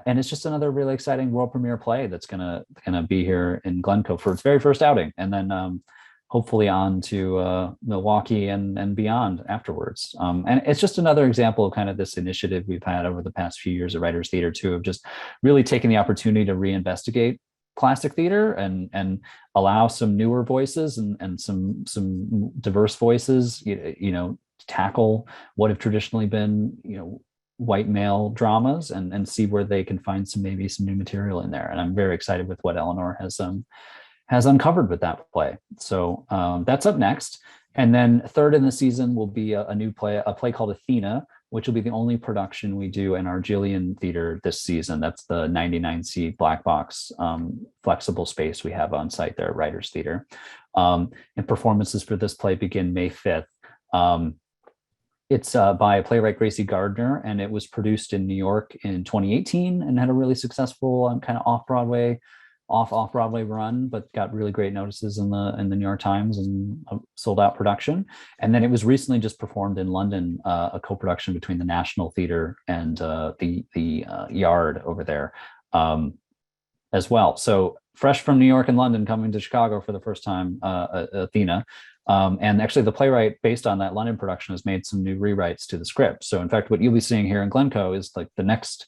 it's just another really exciting world premiere play that's gonna be here in Glencoe for its very first outing, and then hopefully on to Milwaukee and beyond afterwards. And it's just another example of kind of this initiative we've had over the past few years at Writers Theater too, of just really taking the opportunity to reinvestigate classic theater and allow some newer voices and some diverse voices, tackle what have traditionally been, white male dramas, and see where they can find some new material in there. And I'm very excited with what Eleanor has uncovered with that play. So that's up next. And then third in the season will be a new play, a play called Athena, which will be the only production we do in our Gillian Theater this season. That's the 99-seat black box flexible space we have on site there at Writers Theater. And performances for this play begin May 5th. It's by playwright Gracie Gardner, and it was produced in New York in 2018 and had a really successful kind of off-Broadway run, but got really great notices in the New York Times and a sold-out production. And then it was recently just performed in London, a co-production between the National Theatre and the Yard over there as well. So fresh from New York and London, coming to Chicago for the first time, Athena. And actually, the playwright, based on that London production, has made some new rewrites to the script. So, in fact, what you'll be seeing here in Glencoe is like the next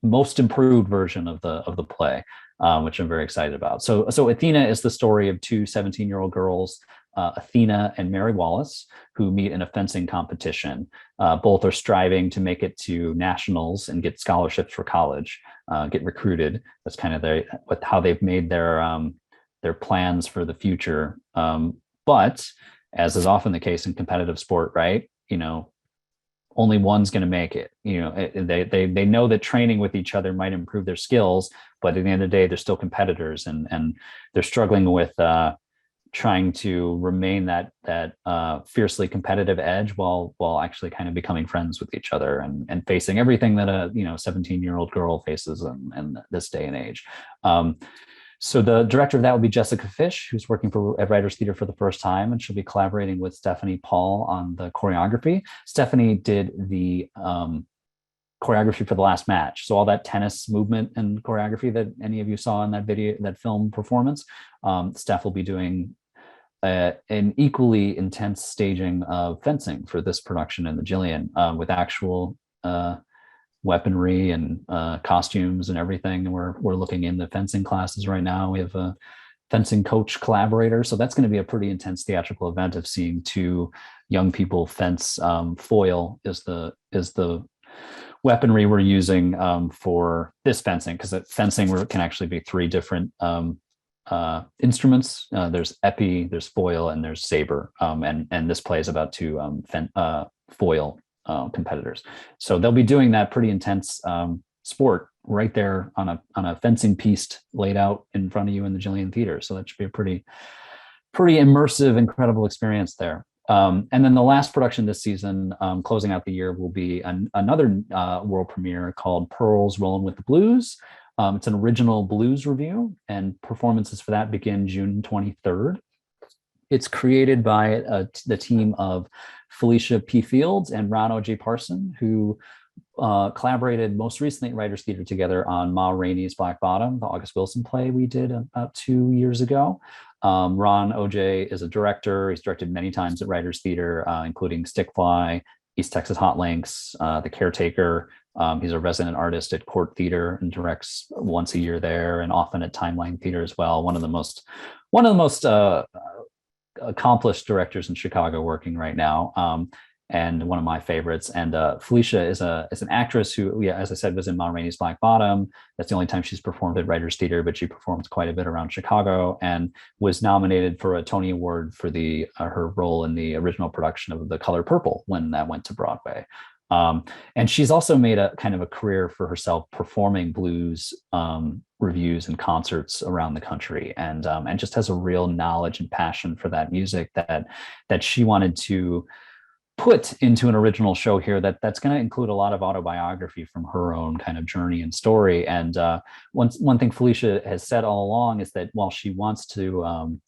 most improved version of the play, which I'm very excited about. So Athena is the story of two 17-year-old girls, Athena and Mary Wallace, who meet in a fencing competition. Both are striving to make it to nationals and get scholarships for college, get recruited. That's kind of how they've made their plans for the future. But as is often the case in competitive sport, right? Only one's going to make it. They know that training with each other might improve their skills, but at the end of the day, they're still competitors, and they're struggling with trying to remain that fiercely competitive edge while actually kind of becoming friends with each other and facing everything that a 17-year-old girl faces in this day and age. So the director of that will be Jessica Fish, who's working at Writers Theater for the first time, and she'll be collaborating with Stephanie Paul on the choreography. Stephanie did the choreography for The Last Match. So all that tennis movement and choreography that any of you saw in that film performance, Steph will be doing an equally intense staging of fencing for this production in the Jillian, with actual weaponry and costumes and everything. And we're looking in the fencing classes right now. We have a fencing coach collaborator. So that's going to be a pretty intense theatrical event of seeing two young people fence. Foil is the weaponry we're using for this fencing, because fencing can actually be three different instruments. There's épée, there's foil, and there's saber. And this play is about two foil competitors. So they'll be doing that pretty intense sport right there on a fencing piece laid out in front of you in the Jillian Theater. So that should be a pretty immersive, incredible experience there. And then the last production this season, closing out the year, will be another world premiere called Pearl's Rollin' with the Blues. It's an original blues review, and performances for that begin June 23rd. It's created by the team of Felicia P. Fields and Ron O.J. Parson, who collaborated most recently at Writers Theater together on Ma Rainey's Black Bottom, the August Wilson play we did about 2 years ago. Ron O.J. is a director. He's directed many times at Writers Theater, including Stickfly, East Texas Hot Links, The Caretaker. He's a resident artist at Court Theater and directs once a year there, and often at Timeline Theater as well. One of the most accomplished directors in Chicago working right now, and one of my favorites. And Felicia is an actress who, as I said, was in Ma Rainey's Black Bottom. That's the only time she's performed at Writers Theater, but she performs quite a bit around Chicago, and was nominated for a Tony Award for her role in the original production of The Color Purple when that went to Broadway. And she's also made a kind of a career for herself performing blues reviews and concerts around the country, and just has a real knowledge and passion for that music that she wanted to put into an original show here that's going to include a lot of autobiography from her own kind of journey and story. And one thing Felicia has said all along is that while she wants to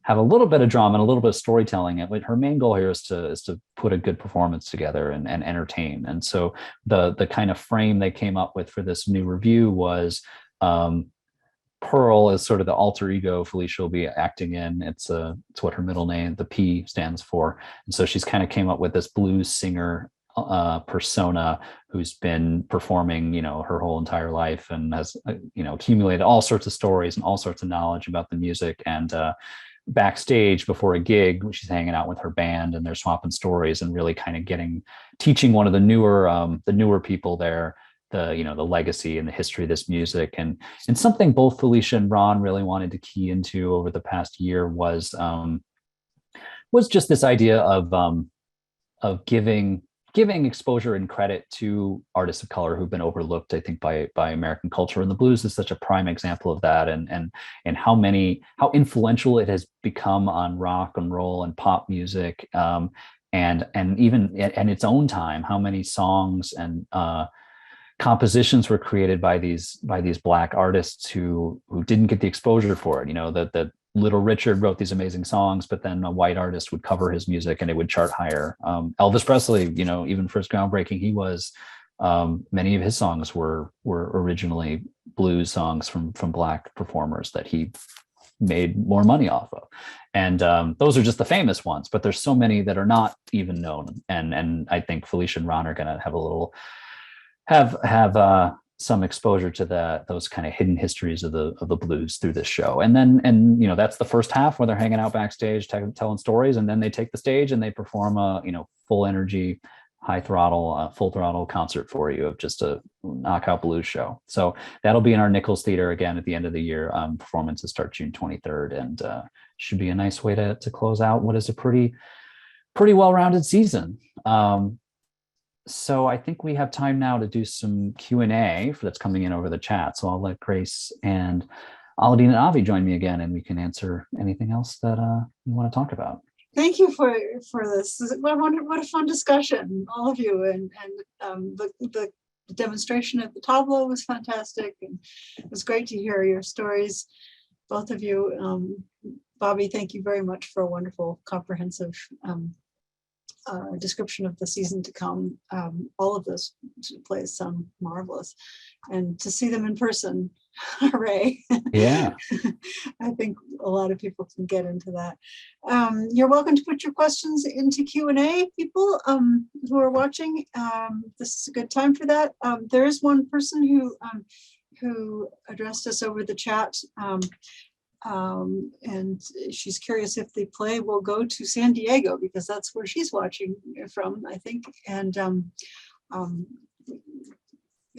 have a little bit of drama and a little bit of storytelling, her main goal here is to put a good performance together and entertain. And so the kind of frame they came up with for this new review was Pearl is sort of the alter ego Felicia will be acting in. It's what her middle name, the P, stands for. And so she's kind of came up with this blues singer persona who's been performing, her whole entire life, and has, accumulated all sorts of stories and all sorts of knowledge about the music. And backstage before a gig, she's hanging out with her band, and they're swapping stories and really kind of teaching one of the newer people there the legacy and the history of this music. And something both Felicia and Ron really wanted to key into over the past year was just this idea of giving exposure and credit to artists of color who've been overlooked, I think, by American culture. And the blues is such a prime example of that, and how influential it has become on rock and roll and pop music, and even in its own time, how many songs and compositions were created by these Black artists who didn't get the exposure for it. That Little Richard wrote these amazing songs, but then a white artist would cover his music and it would chart higher. Elvis Presley, even for his groundbreaking, he was, many of his songs were originally blues songs from Black performers that he made more money off of. And those are just the famous ones, but there's so many that are not even known. And I think Felicia and Ron are going to have a little have some exposure to those kind of hidden histories of the blues through this show. And then that's the first half where they're hanging out backstage telling stories, and then they take the stage and they perform a full energy, high throttle, full throttle concert for you of just a knockout blues show. So that'll be in our Nichols Theater again at the end of the year. Performances start June 23rd, and should be a nice way to close out what is a pretty well-rounded season. So I think we have time now to do some Q&A that's coming in over the chat. So I'll let Grace and Alaudin and Avi join me again, and we can answer anything else that you want to talk about. Thank you for this. What a fun discussion, all of you, and the demonstration at the Tabla was fantastic, and it was great to hear your stories, both of you. Bobby, thank you very much for a wonderful, comprehensive description of the season to come. All of those plays sound marvelous, and to see them in person, hooray. Yeah. I think a lot of people can get into that. You're welcome to put your questions into Q&A, people who are watching. This is a good time for that. There is one person who addressed us over the chat, and she's curious if the play will go to San Diego, because that's where she's watching from, I think. And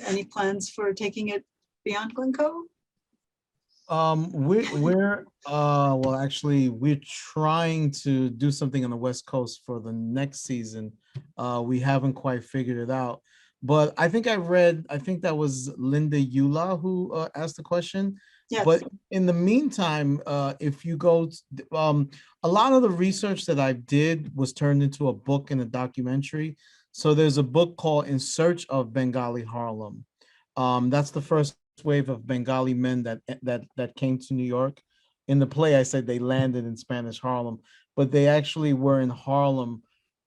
any plans for taking it beyond Glencoe? We're trying to do something on the West Coast for the next season. We haven't quite figured it out, but I think that was Linda Ullah who asked the question. Yes. But in the meantime, if you go, a lot of the research that I did was turned into a book and a documentary. So there's a book called In Search of Bengali Harlem. That's the first wave of Bengali men that came to New York. In the play, I said they landed in Spanish Harlem, but they actually were in Harlem,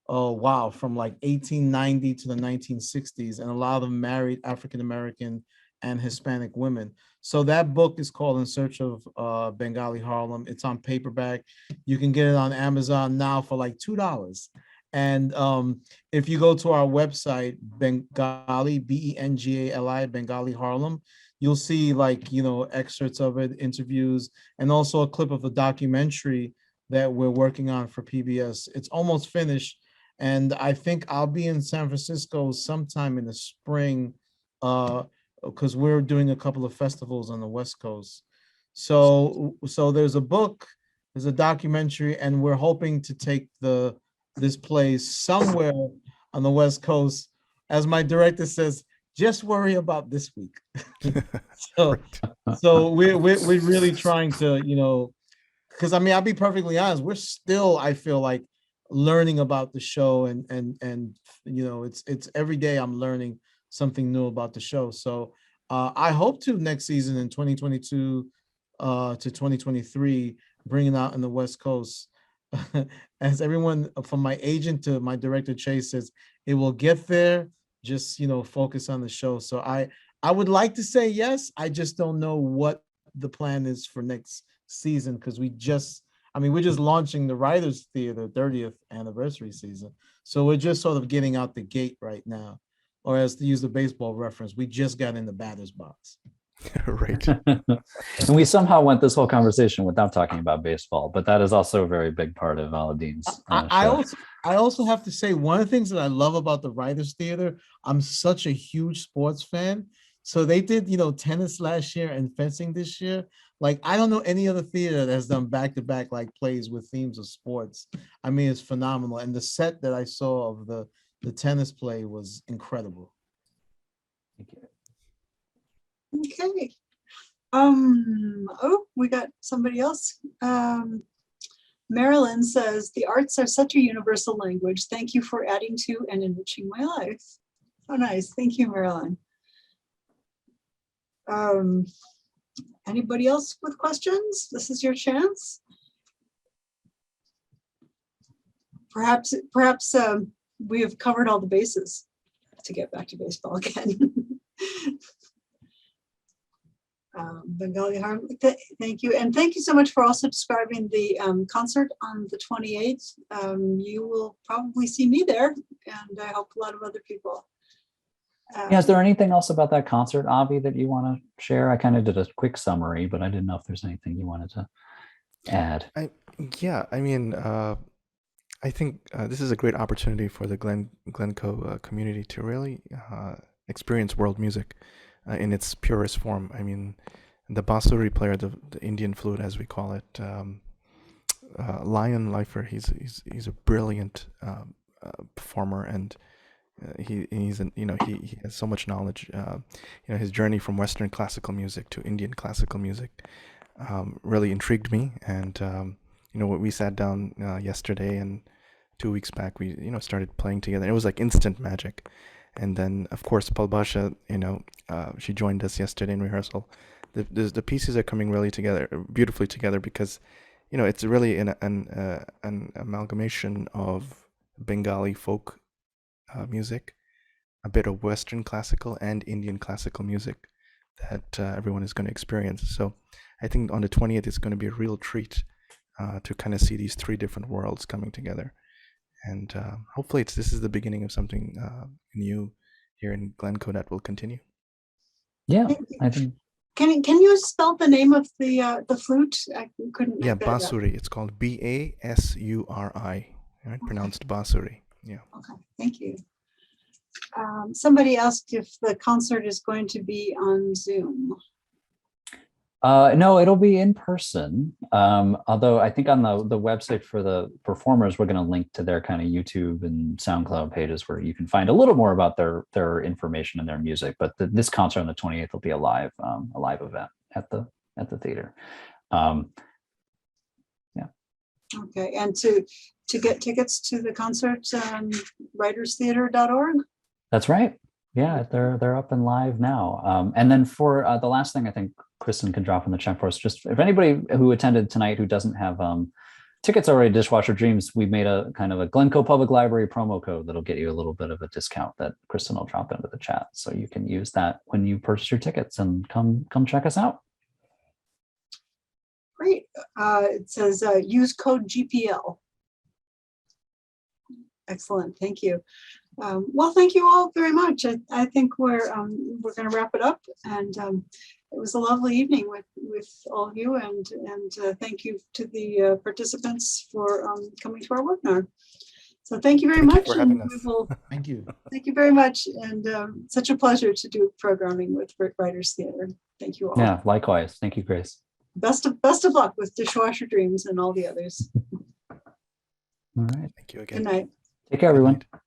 from like 1890 to the 1960s, and a lot of them married African-American and Hispanic women. So that book is called In Search of Bengali Harlem. It's on paperback. You can get it on Amazon now for like $2. And if you go to our website, Bengali, Bengali, Bengali Harlem, you'll see excerpts of it, interviews, and also a clip of a documentary that we're working on for PBS. It's almost finished. And I think I'll be in San Francisco sometime in the spring, because we're doing a couple of festivals on the West Coast. So there's a book, there's a documentary, and we're hoping to take this play somewhere on the West Coast. As my director says, just worry about this week. So we're really trying to, because I'll be perfectly honest, we're still, I feel like, learning about the show, and it's every day I'm learning something new about the show. So I hope to next season in 2022 to 2023, bring it out in the West Coast. As everyone from my agent to my director Chase says, it will get there. Just focus on the show. So I would like to say yes. I just don't know what the plan is for next season, because we're just launching the Writers Theater 30th anniversary season. So we're just sort of getting out the gate right now. Or as to use the baseball reference, we just got in the batter's box. Right. And we somehow went this whole conversation without talking about baseball, but that is also a very big part of Alaudin's I also have to say, one of the things that I love about the Writers Theater, I'm such a huge sports fan. So they did, tennis last year and fencing this year. Like, I don't know any other theater that has done back-to-back plays with themes of sports. It's phenomenal. And the set that I saw of the tennis play was incredible. Thank you. Okay. We got somebody else. Marilyn says, the arts are such a universal language. Thank you for adding to and enriching my life. Oh, nice. Thank you, Marilyn. Anybody else with questions? This is your chance. Perhaps we have covered all the bases to get back to baseball again. Bengali-American. Thank you. And thank you so much for also describing the concert on the 28th. You will probably see me there, and I hope a lot of other people. Yeah, is there anything else about that concert, Avi, that you want to share? I kind of did a quick summary, but I didn't know if there's anything you wanted to add. I mean, I think this is a great opportunity for the Glencoe community to really experience world music in its purest form. I mean, the bansuri player, the Indian flute, as we call it, Lion Lifer. He's a brilliant performer, and he has so much knowledge. His journey from Western classical music to Indian classical music really intrigued me, and we sat down yesterday, and 2 weeks back we started playing together. It was like instant magic. And then of course Palbasha, she joined us yesterday in rehearsal. The pieces are coming really beautifully together, because it's really an amalgamation of Bengali folk music, a bit of Western classical and Indian classical music that everyone is going to experience. So I think on the 20th it's going to be a real treat to kind of see these three different worlds coming together. And hopefully this is the beginning of something new here in Glencoe that will continue. Yeah, I think. Can you spell the name of the flute? I couldn't. Yeah, bansuri. It's called Basuri, right? Okay. Pronounced bansuri. Yeah. Okay, thank you. Somebody asked if the concert is going to be on Zoom. No, it'll be in person. Although I think on the website for the performers, we're going to link to their kind of YouTube and SoundCloud pages where you can find a little more about their information and their music. But this concert on the 28th will be a live event at the theater. Yeah. Okay, and to get tickets to the concert, writerstheater.org. That's right. Yeah, they're up and live now. And then for the last thing, I think Kristen can drop in the chat for us. Just if anybody who attended tonight who doesn't have tickets already, Dishwasher Dreams, we made a kind of a Glencoe Public Library promo code that'll get you a little bit of a discount that Kristen will drop into the chat, so you can use that when you purchase your tickets and come check us out. Great. It says use code GPL. Excellent. Thank you. Well, thank you all very much. I think we're going to wrap it up, and it was a lovely evening with all of you, and thank you to the participants for coming to our webinar. So thank you very much. For having us. Thank you. Thank you very much, and such a pleasure to do programming with Writers Theater. Thank you all. Yeah, likewise. Thank you, Grace. Best of luck with Dishwasher Dreams and all the others. All right. Thank you again. Good night. Take care, everyone. Good night.